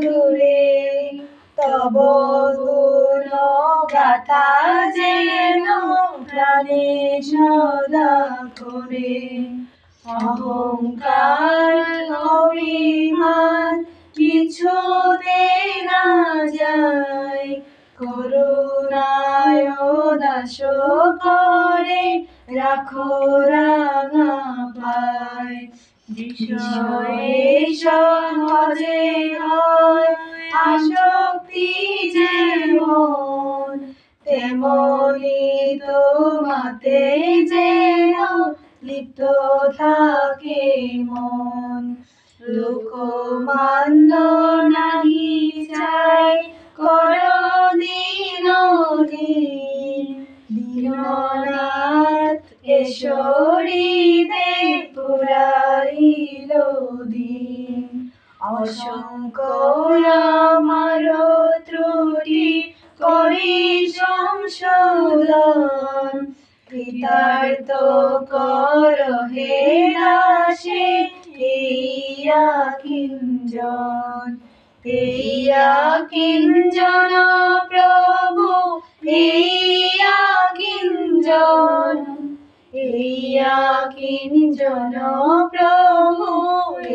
দূরে তব গুণ গাথা যেন প্রাণে সদা করে। অহংকার অভিমান কিছুতে না যায়, করুণায় দাস করে রাখো রাঙা পায়। বিষয়ে সহজে হয় আসক্তি যেমন, তেমনি তোমাতে যেন লিপ্ত থাকে মন। লোকমান্য নাহি চাই কর দীনহীন, দীননাথ এসো হৃদয়ে পুরাইল দিন। অসংখ্য আমার ত্রুটি করি সংশোধন, কৃতার্থ কর হে দাসে এইয়া কিঞ্জন। এইয়া কিঞ্জন প্রভু এইয়া কিঞ্জন, এইয়া কিঞ্জন প্রভু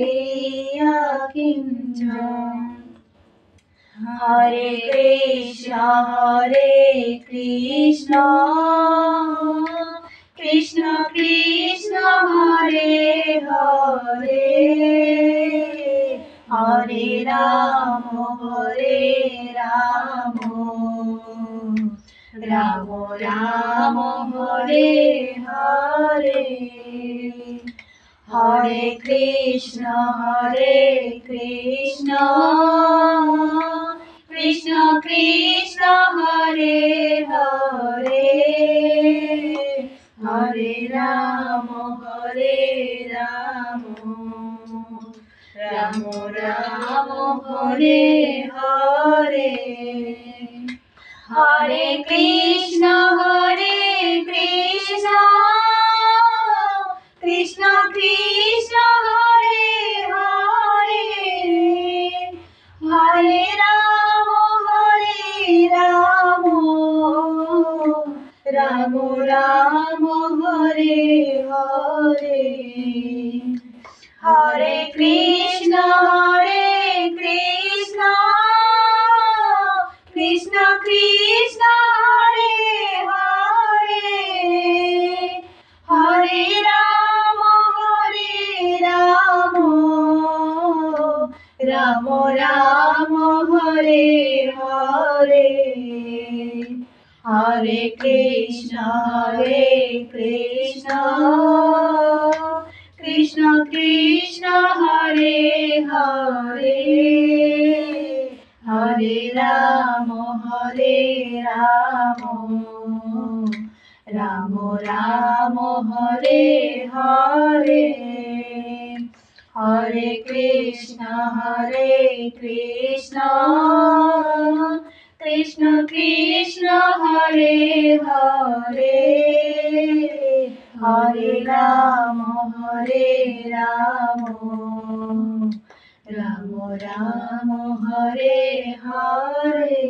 এইয়া কিঞ্জন। হরে কৃষ্ণ কৃষ্ণ কৃষ্ণ হরে হরে, হরে রাম রাম রাম হরে হরে। হরে কৃষ্ণ কৃষ্ণ কৃষ্ণ হরে হরে, হরে রাম রাম রাম হরে হরে। হরে কৃষ্ণ কৃষ্ণ কৃষ্ণ হরে হরে, হরে রাম রাম রাম হরে হরে। হরে কৃষ্ণ কৃষ্ণ কৃষ্ণ কৃষ্ণ হরে হরে, হরে রাম রাম রাম হরে হরে। হরে কৃষ্ণ কৃষ্ণ কৃষ্ণ হরে হরে, হরে রাম রাম রাম হরে হরে। হরে কৃষ্ণ কৃষ্ণ কৃষ্ণ হরে হরে, হরে রাম রাম রাম হরে হরে।